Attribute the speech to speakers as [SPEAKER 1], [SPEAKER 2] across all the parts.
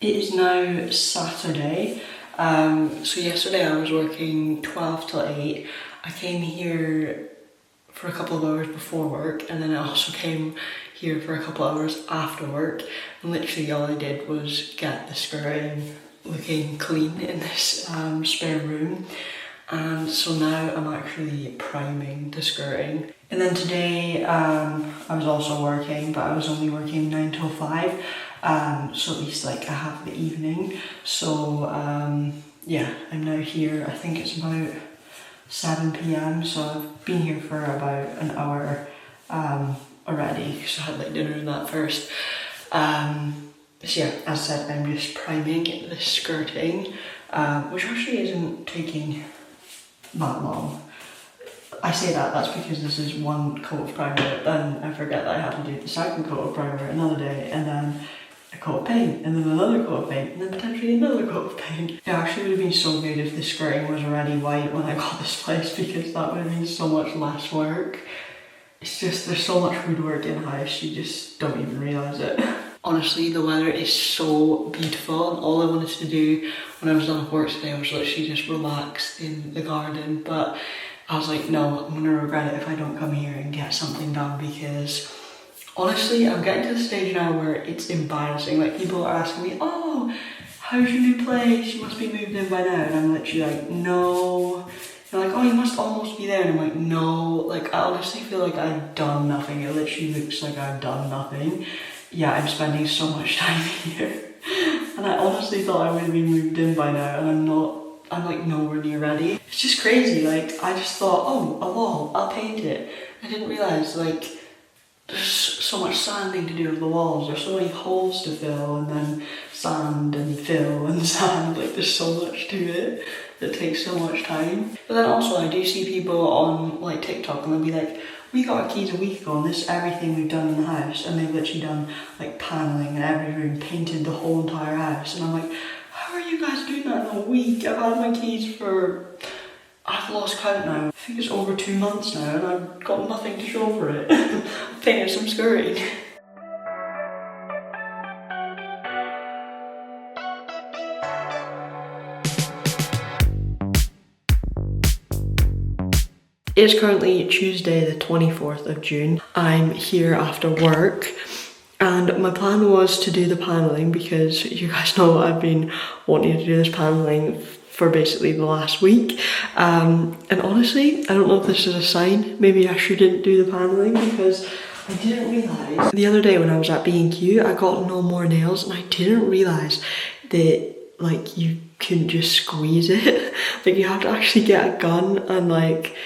[SPEAKER 1] It is now Saturday. So yesterday I was working 12 till 8. I came here for a couple of hours before work, and then I also came here for a couple of hours after work. And literally all I did was get the skirting looking clean in this spare room. And so now I'm actually priming the skirting. And then today I was also working, but I was only working 9 till 5. So at least like I have the evening. So yeah, I'm now here. I think it's about 7 p.m. so I've been here for about an hour already because I had like dinner and that first. So yeah, as I said, I'm just priming the skirting, which actually isn't taking that long. I say that's because this is one coat of primer, then I forget that I have to do the second coat of primer another day, and then a coat of paint, and then another coat of paint, and then potentially another coat of paint. It actually would have been so good if the skirting was already white when I got this place, because that would have been so much less work. It's just, there's so much woodwork in the house, you just don't even realise it. Honestly, the weather is so beautiful, and all I wanted to do when I was done with work today was literally just relax in the garden, but I was like, no, I'm gonna regret it if I don't come here and get something done, because honestly, I'm getting to the stage now where it's embarrassing. Like, people are asking me, oh, how's your new place? You must be moved in by now. And I'm literally like, no. They're like, oh, you must almost be there. And I'm like, no. Like, I honestly feel like I've done nothing. It literally looks like I've done nothing. Yeah, I'm spending so much time here. And I honestly thought I would have been moved in by now, and I'm not. I'm like nowhere near ready. It's just crazy. Like, I just thought, oh, a wall, I'll paint it. I didn't realise, like, there's so much sanding to do with the walls. There's so many holes to fill, and then sand and fill and sand. Like, there's so much to it that takes so much time. But then also I do see people on like TikTok, and they'll be like, we got our keys a week ago and this is everything we've done in the house. And they've literally done like paneling in every room, painted the whole entire house. And I'm like, how are you guys doing that in a week? I've had my keys for, I've lost count now. I think it's over 2 months now, and I've got nothing to show for it. I've painted some skirting. It's currently Tuesday the 24th of June. I'm here after work, and my plan was to do the paneling because you guys know I've been wanting to do this paneling for basically the last week. And honestly, I don't know if this is a sign. Maybe I shouldn't do the paneling, because I didn't realise. The other day when I was at B&Q, I got no more nails, and I didn't realise that like you couldn't just squeeze it. Like, you have to actually get a gun and like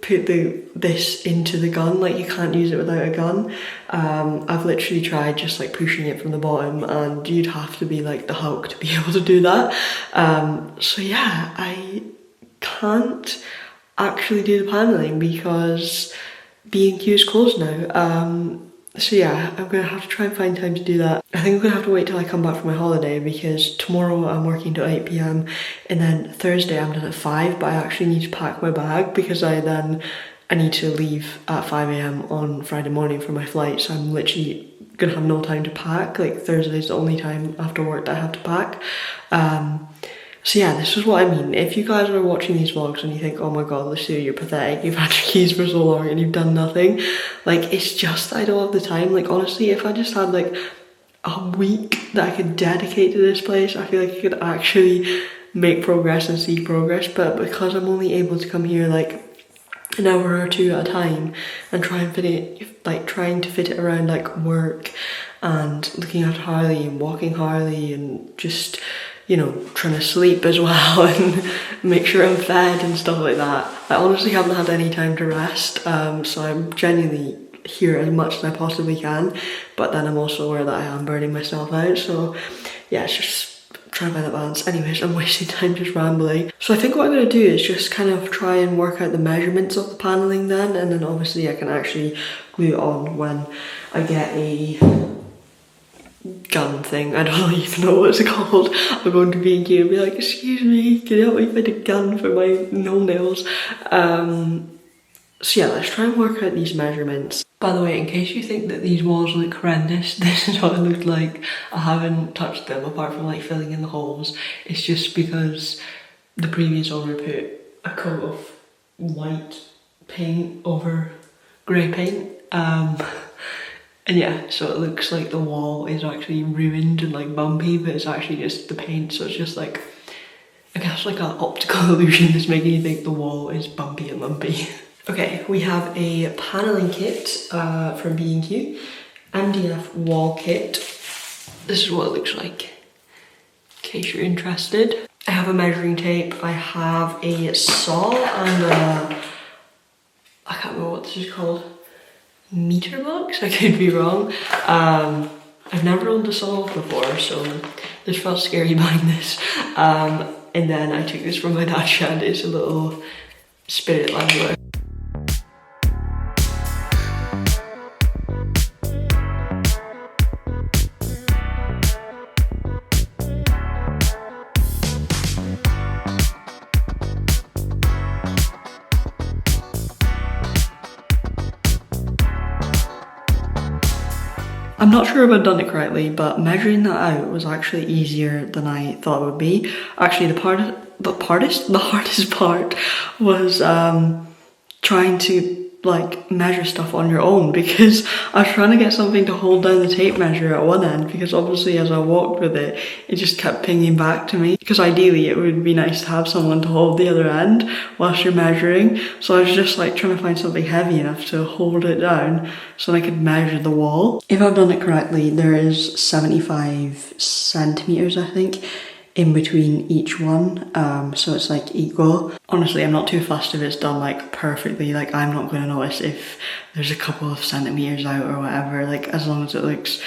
[SPEAKER 1] put this into the gun. Like, you can't use it without a gun. I've literally tried just like pushing it from the bottom, and you'd have to be like the Hulk to be able to do that. So yeah, I can't actually do the paneling because B&Q is closed now. So yeah, I'm gonna have to try and find time to do that. I think I'm gonna have to wait till I come back from my holiday, because tomorrow I'm working till 8 p.m. and then Thursday I'm done at 5, but I actually need to pack my bag because I need to leave at 5 a.m. on Friday morning for my flight, so I'm literally gonna have no time to pack. Like, Thursday's the only time after work that I have to pack. So yeah, this is what I mean. If you guys are watching these vlogs and you think, oh my god, Lucia, you're pathetic, you've had your keys for so long and you've done nothing. Like, it's just I don't have the time. Like, honestly, if I just had like a week that I could dedicate to this place, I feel like I could actually make progress and see progress. But because I'm only able to come here like an hour or two at a time and try and trying to fit it around like work and looking after Harley and walking Harley and just, you know, trying to sleep as well and make sure I'm fed and stuff like that. I honestly haven't had any time to rest, so I'm genuinely here as much as I possibly can, but then I'm also aware that I am burning myself out, so yeah, it's just trying to find that balance. Anyways, I'm wasting time just rambling. So I think what I'm going to do is just kind of try and work out the measurements of the paneling then, and then obviously I can actually glue it on when I get a gun thing. I don't even know what it's called. I'll go into B&Q and be like, excuse me, can you help me find a gun for my no nails? So yeah, let's try and work out these measurements. By the way, in case you think that these walls look horrendous, this is what it looked like. I haven't touched them apart from like filling in the holes. It's just because the previous owner put a coat of white paint over grey paint. And yeah, so it looks like the wall is actually ruined and like bumpy, but it's actually just the paint, so it's just like, I guess like an optical illusion that's making you think the wall is bumpy and lumpy. Okay, we have a paneling kit from B&Q, MDF wall kit. This is what it looks like, in case you're interested. I have a measuring tape, I have a saw and I can't remember what this is called, meter box? I could be wrong. I've never owned a saw before, so this felt scary buying this. And then I took this from my dad's shed. It's a little spirit lamp. I'm not sure if I've done it correctly, but measuring that out was actually easier than I thought it would be. Actually, the hardest part was trying to like measure stuff on your own, because I was trying to get something to hold down the tape measure at one end, because obviously as I walked with it, it just kept pinging back to me, because ideally it would be nice to have someone to hold the other end whilst you're measuring. So I was just like trying to find something heavy enough to hold it down so I could measure the wall. If I've done it correctly, there is 75 centimeters, I think, in between each one, so it's like equal. Honestly, I'm not too fussed if it's done like perfectly. Like, I'm not going to notice if there's a couple of centimeters out or whatever, like as long as it looks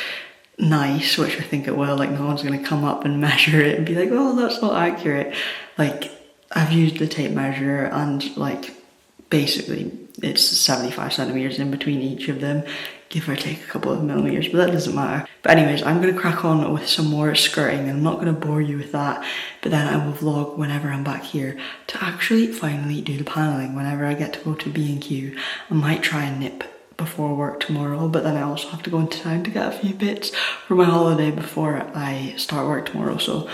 [SPEAKER 1] nice, which I think it will. Like, no one's going to come up and measure it and be like, oh, that's not accurate. Like, I've used the tape measure and like basically it's 75 centimeters in between each of them, give or take a couple of millimeters, but that doesn't matter. But anyways, I'm going to crack on with some more skirting, and I'm not going to bore you with that, but then I will vlog whenever I'm back here to actually finally do the paneling. Whenever I get to go to B&Q, I might try and nip before work tomorrow, but then I also have to go into town to get a few bits for my holiday before I start work tomorrow, so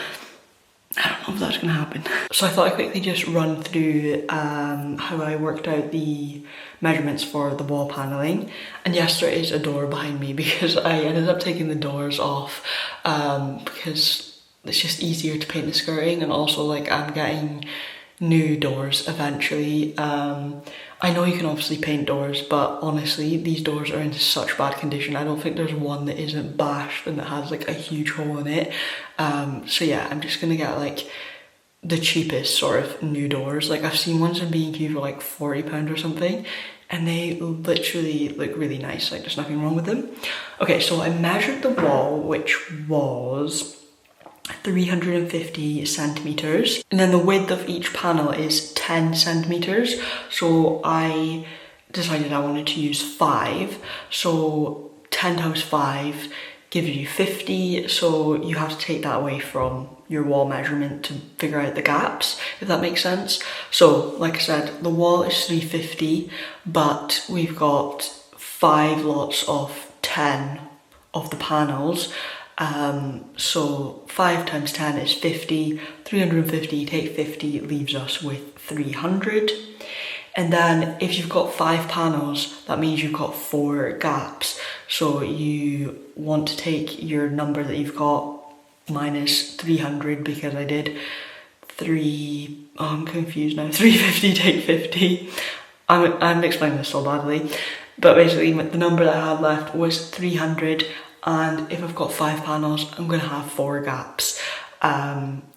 [SPEAKER 1] I don't know if that's going to happen. So I thought I'd quickly just run through how I worked out the measurements for the wall paneling. And yes, there is a door behind me because I ended up taking the doors off because it's just easier to paint the skirting, and also like I'm getting new doors eventually. I know you can obviously paint doors, but honestly these doors are in such bad condition. I don't think there's one that isn't bashed and that has like a huge hole in it. So yeah, I'm just gonna get like the cheapest sort of new doors. Like, I've seen ones in B&Q for like £40 or something, and they literally look really nice. Like, there's nothing wrong with them. Okay, so I measured the wall, which was 350 centimeters, and then the width of each panel is 10 centimeters. So I decided I wanted to use 5. So 10 times 5 gives you 50. So you have to take that away from your wall measurement to figure out the gaps, if that makes sense. So like I said, the wall is 350, but we've got 5 lots of 10 of the panels. So 5 times 10 is 50, 350, take 50, leaves us with 300. And then if you've got 5 panels, that means you've got 4 gaps. So you want to take your number that you've got minus 300, because I did I'm confused now, 350, take 50. I'm explaining this so badly, but basically the number that I had left was 300. And if I've got 5 panels, I'm going to have 4 gaps.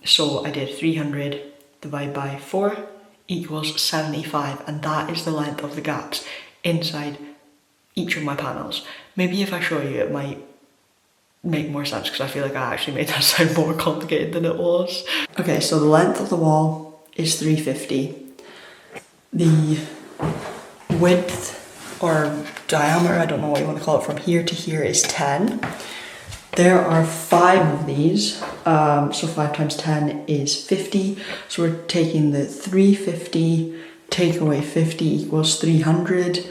[SPEAKER 1] So I did 300 divided by 4 equals 75, and that is the length of the gaps inside each of my panels. Maybe if I show you, it might make more sense, because I feel like I actually made that sound more complicated than it was. Okay, so the length of the wall is 350. The width or diameter, I don't know what you want to call it, from here to here is 10. There are 5 of these, so 5 times 10 is 50. So we're taking the 350, take away 50 equals 300.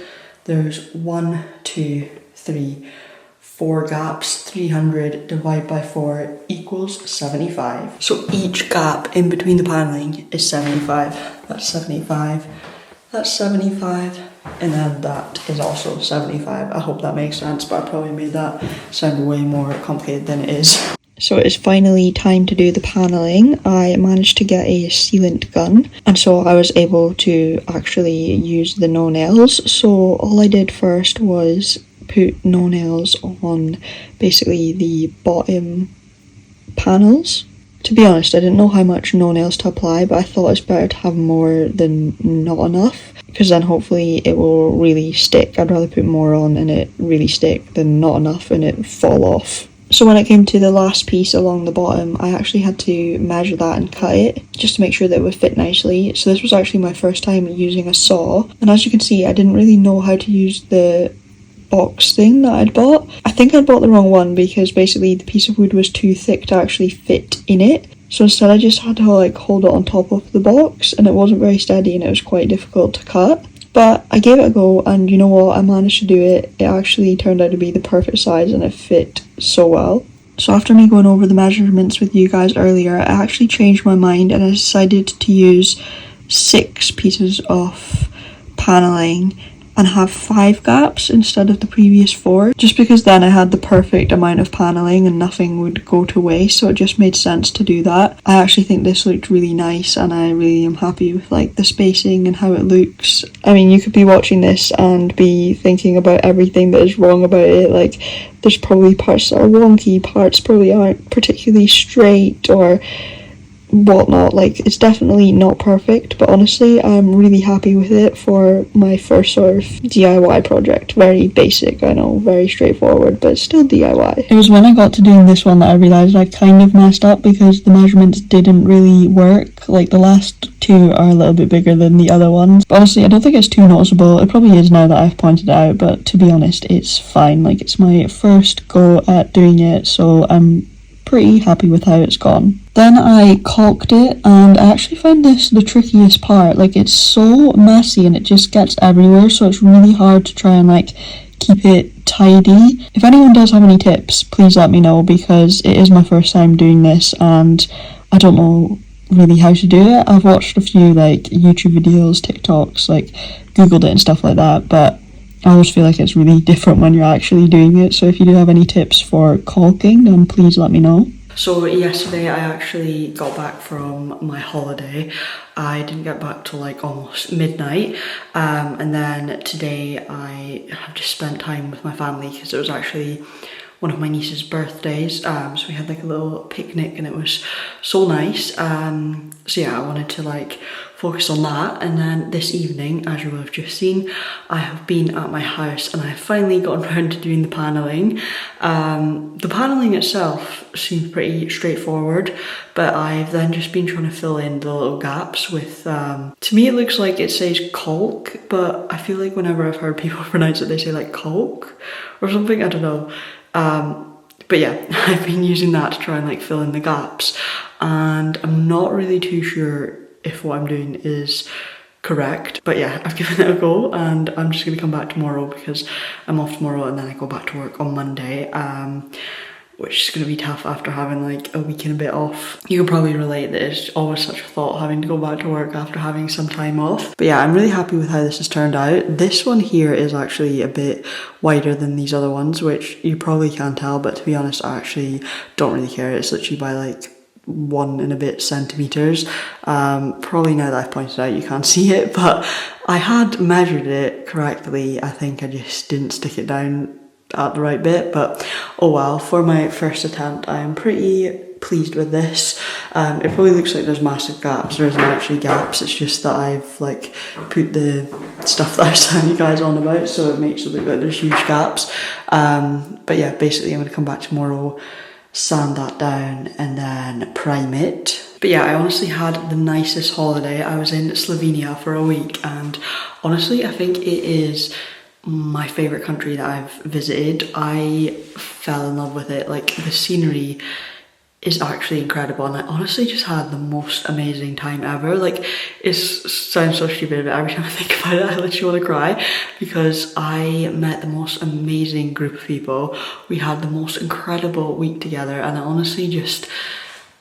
[SPEAKER 1] there's 1, 2, 3, 4 gaps. 300 divided by 4 equals 75. So each gap in between the panelling is 75. That's 75. That's 75. And then that is also 75. I hope that makes sense, but I probably made that sound way more complicated than it is. So it's finally time to do the panelling. I managed to get a sealant gun, and so I was able to actually use the no nails. So all I did first was put no nails on basically the bottom panels. To be honest, I didn't know how much no nails to apply, but I thought it's better to have more than not enough, because then hopefully it will really stick. I'd rather put more on and it really stick than not enough and it fall off. So when it came to the last piece along the bottom, I actually had to measure that and cut it just to make sure that it would fit nicely. So this was actually my first time using a saw, and as you can see, I didn't really know how to use the box thing that I'd bought. I think I'd bought the wrong one because basically the piece of wood was too thick to actually fit in it. So instead I just had to like hold it on top of the box, and it wasn't very steady and it was quite difficult to cut. But I gave it a go, and you know what, I managed to do it. It actually turned out to be the perfect size and it fit so well. So after me going over the measurements with you guys earlier, I actually changed my mind and I decided to use 6 pieces of panelling and have 5 gaps instead of the previous 4, just because then I had the perfect amount of panelling and nothing would go to waste, so it just made sense to do that. I actually think this looked really nice, and I really am happy with like the spacing and how it looks. I mean, you could be watching this and be thinking about everything that is wrong about it, like there's probably parts that are wonky, parts probably aren't particularly straight or whatnot. Like, it's definitely not perfect, but honestly I'm really happy with it for my first sort of DIY project. Very basic, I know, very straightforward, but still DIY. It was when I got to doing this one that I realised I kind of messed up because the measurements didn't really work. Like, the last 2 are a little bit bigger than the other ones, but honestly I don't think it's too noticeable. It probably is now that I've pointed it out, but to be honest it's fine. Like, it's my first go at doing it, so I'm pretty happy with how it's gone. Then I caulked it, and I actually found this the trickiest part. Like, it's so messy and it just gets everywhere, so it's really hard to try and like keep it tidy. If anyone does have any tips, please let me know, because it is my first time doing this and I don't know really how to do it. I've watched a few like YouTube videos, TikToks, like googled it and stuff like that, but I always feel like it's really different when you're actually doing it. So if you do have any tips for caulking, then please let me know. So yesterday I actually got back from my holiday. I didn't get back till like almost midnight, and then today I have just spent time with my family because it was actually one of my niece's birthdays, so we had like a little picnic and it was so nice. So yeah, I wanted to like focus on that, and then this evening, as you will have just seen, I have been at my house and I have finally gotten around to doing the panelling. The panelling itself seems pretty straightforward, but I've then just been trying to fill in the little gaps with, to me it looks like it says caulk, but I feel like whenever I've heard people pronounce it they say like caulk or something, I don't know. But yeah, I've been using that to try and like fill in the gaps, and I'm not really too sure if what I'm doing is correct, but yeah, I've given it a go, and I'm just gonna come back tomorrow because I'm off tomorrow and then I go back to work on Monday, which is gonna be tough after having like a week and a bit off. You can probably relate that it's always such a thought having to go back to work after having some time off. But yeah, I'm really happy with how this has turned out. This one here is actually a bit wider than these other ones, which you probably can't tell, but to be honest, I actually don't really care. It's literally by like 1 and a bit centimeters. Probably now that I've pointed out you can't see it, but I had measured it correctly. I think I just didn't stick it down at the right bit, but oh well. For my first attempt I am pretty pleased with this. It probably looks like there's massive gaps. There isn't actually gaps, it's just that I've like put the stuff that I was telling you guys on about, so it makes it look like there's huge gaps. But yeah, basically I'm going to come back tomorrow, sand that down and then prime it. But yeah, I honestly had the nicest holiday. I was in Slovenia for a week, and honestly I think it is my favourite country that I've visited. I fell in love with it. Like, the scenery is actually incredible, and I honestly just had the most amazing time ever. Like, it sounds so stupid, but every time I think about it I literally want to cry, because I met the most amazing group of people. We had the most incredible week together, and I honestly just,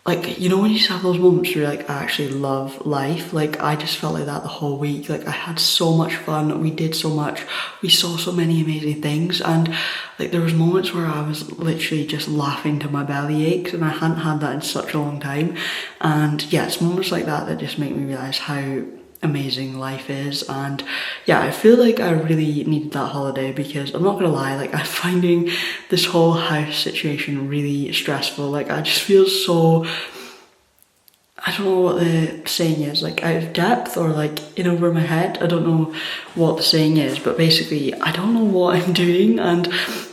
[SPEAKER 1] like, you know when you just have those moments where you're like, I actually love life? Like, I just felt like that the whole week. Like, I had so much fun, we did so much, we saw so many amazing things, and like there was moments where I was literally just laughing till my belly aches, and I hadn't had that in such a long time. And yeah, it's moments like that that just make me realise how amazing life is. And yeah, I feel like I really needed that holiday, because I'm not gonna lie, like, I'm finding this whole house situation really stressful. Like, I just feel so, I don't know what the saying is, like out of depth or like in over my head. I don't know what the saying is, but basically I don't know what I'm doing, and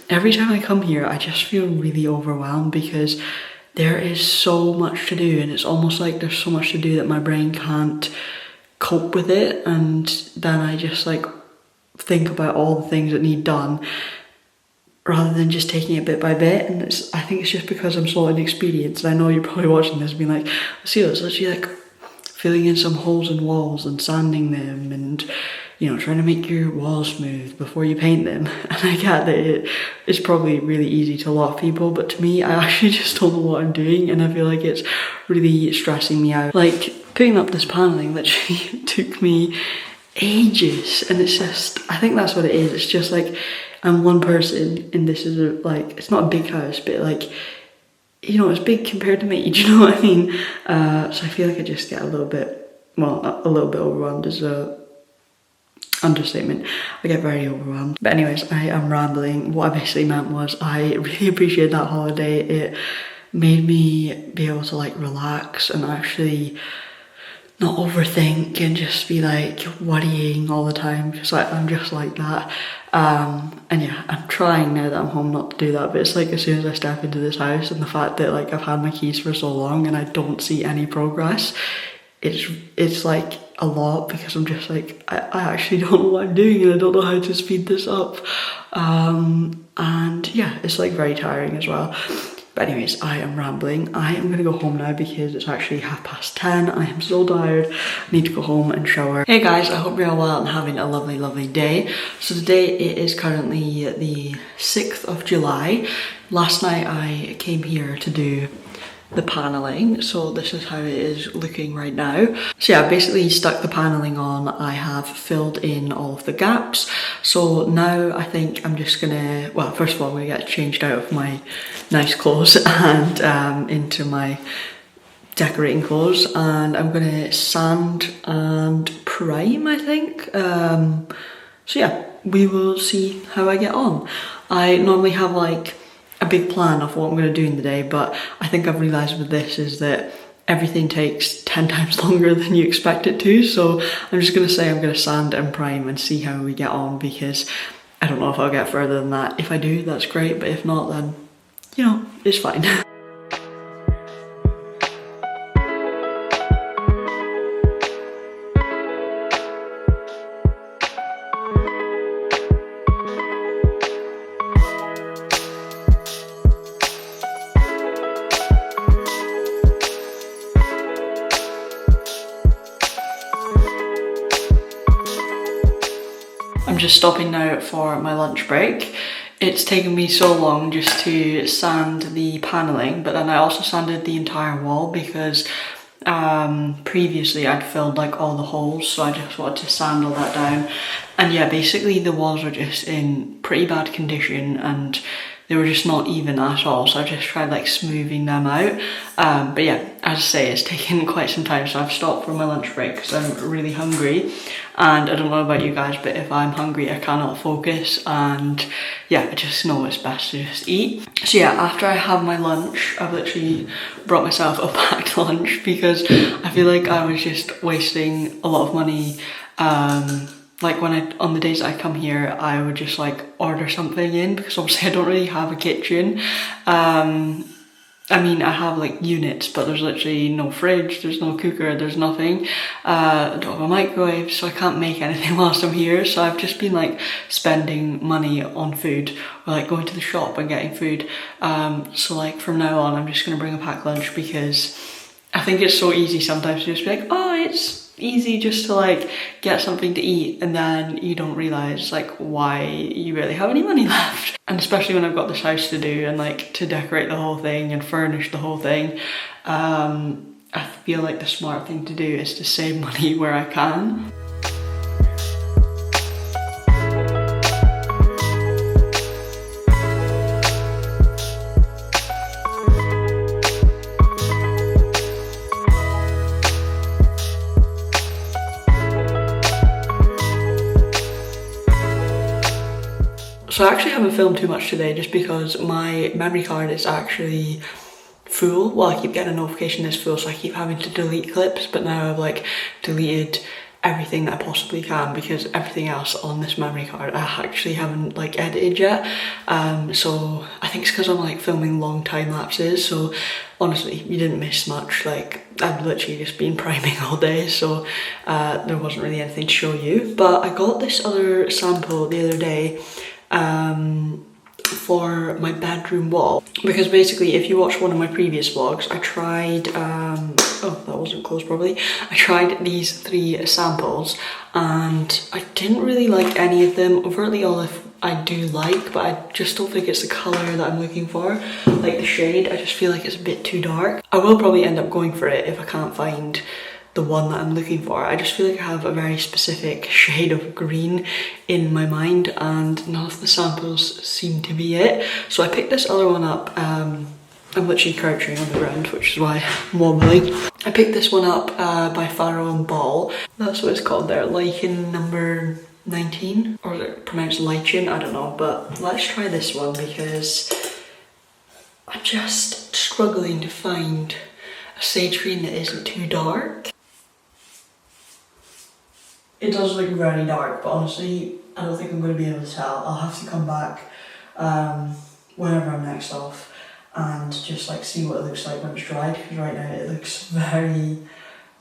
[SPEAKER 1] every time I come here I just feel really overwhelmed, because there is so much to do, and it's almost like there's so much to do that my brain can't cope with it, and then I just like think about all the things that need done rather than just taking it bit by bit. And I think it's just because I'm so inexperienced, and I know you're probably watching this being like, see, it's literally like filling in some holes in walls and sanding them, and you know, trying to make your walls smooth before you paint them. And I get that it's probably really easy to a lot of people, but to me, I actually just don't know what I'm doing, and I feel like it's really stressing me out. Like, putting up this paneling literally took me ages, and it's just, I think that's what it is. It's just like, I'm one person, and this is like, it's not a big house, but like, you know, it's big compared to me, do you know what I mean? So I feel like I just get a little bit overwhelmed is a understatement. I get very overwhelmed. But anyways, I am rambling. What I basically meant was, I really appreciated that holiday. It made me be able to like relax and actually not overthink and just be like worrying all the time, because I'm just like that. And yeah, I'm trying now that I'm home not to do that, but it's like as soon as I step into this house, and the fact that like I've had my keys for so long and I don't see any progress, it's like a lot, because I'm just like, I actually don't know what I'm doing, and I don't know how to speed this up. And yeah, it's like very tiring as well. But anyways, I am rambling. I am gonna go home now because it's actually 10:30. I am so tired. I need to go home and shower. Hey guys, I hope you're all well and having a lovely, lovely day. So today it is currently the 6th of July. Last night I came here to do the paneling, so this is how it is looking right now. So yeah, I basically stuck the paneling on. I have filled in all of the gaps, so now I think I'm just gonna, well, first of all, I'm gonna get changed out of my nice clothes and into my decorating clothes, and I'm gonna sand and prime, I think. So yeah, we will see how I get on. I normally have like a big plan of what I'm going to do in the day, but I think I've realised with this is that everything takes 10 times longer than you expect it to, so I'm just going to say I'm going to sand and prime and see how we get on, because I don't know if I'll get further than that. If I do, that's great, but if not, then, you know, it's fine. I'm just stopping now for my lunch break. It's taken me so long just to sand the paneling, but then I also sanded the entire wall because previously I'd filled like all the holes, so I just wanted to sand all that down. And yeah, basically the walls are just in pretty bad condition and they were just not even at all, so I just tried like smoothing them out. But yeah, as I say, it's taken quite some time, so I've stopped for my lunch break because I'm really hungry. And I don't know about you guys, but if I'm hungry, I cannot focus. And yeah, I just know it's best to just eat. So yeah, after I have my lunch, I've literally brought myself a packed lunch because I feel like I was just wasting a lot of money. Like on the days that I come here, I would just like order something in because obviously I don't really have a kitchen. I mean, I have like units, but there's literally no fridge, there's no cooker, there's nothing. I don't have a microwave, so I can't make anything whilst I'm here. So I've just been like spending money on food, or like going to the shop and getting food. So like from now on, I'm just gonna bring a packed lunch because I think it's so easy sometimes to just be like, oh, it's easy just to like get something to eat, and then you don't realise like why you really have any money left. And especially when I've got this house to do and like to decorate the whole thing and furnish the whole thing, I feel like the smart thing to do is to save money where I can. So I actually haven't filmed too much today just because my memory card is actually full. Well, I keep getting a notification it's full, so I keep having to delete clips, but now I've like deleted everything that I possibly can because everything else on this memory card I actually haven't like edited yet. So I think it's because I'm like filming long time lapses, so honestly you didn't miss much. Like I've literally just been priming all day, so there wasn't really anything to show you. But I got this other sample the other day for my bedroom wall, because basically if you watch one of my previous vlogs, I tried oh, that wasn't closed properly. I tried these 3 samples and I didn't really like any of them. Overtly olive I do like, but I just don't think it's the colour that I'm looking for. Like the shade, I just feel like it's a bit too dark. I will probably end up going for it if I can't find the one that I'm looking for. I just feel like I have a very specific shade of green in my mind and none of the samples seem to be it. So I picked this other one up. I'm literally crouching on the ground, which is why I'm wobbling. I picked this one up by Farrow and Ball. That's what it's called there, Lichen number 19, or is it pronounced Lichen? I don't know, but let's try this one because I'm just struggling to find a sage green that isn't too dark. It does look very dark, but honestly, I don't think I'm going to be able to tell. I'll have to come back whenever I'm next off and just like see what it looks like when it's dried, because right now it looks very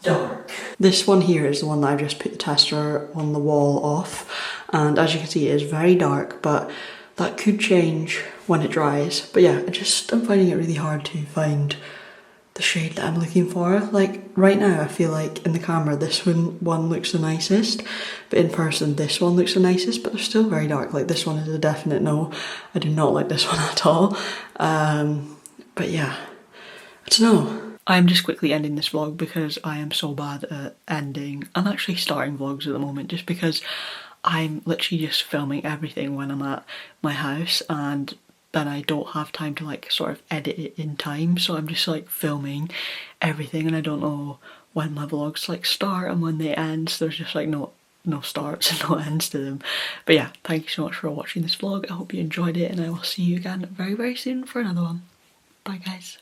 [SPEAKER 1] dark. This one here is the one that I've just put the tester on the wall off, and as you can see it is very dark, but that could change when it dries. But yeah, I'm finding it really hard to find the shade that I'm looking for. Like right now I feel like in the camera this one looks the nicest, but in person this one looks the nicest, but they're still very dark. Like this one is a definite no. I do not like this one at all. But yeah, I don't know. I'm just quickly ending this vlog because I am so bad at ending and actually starting vlogs at the moment, just because I'm literally just filming everything when I'm at my house, and then I don't have time to like sort of edit it in time, so I'm just like filming everything and I don't know when my vlogs like start and when they end, so there's just like no starts and no ends to them. But yeah, thank you so much for watching this vlog. I hope you enjoyed it and I will see you again very, very soon for another one. Bye guys.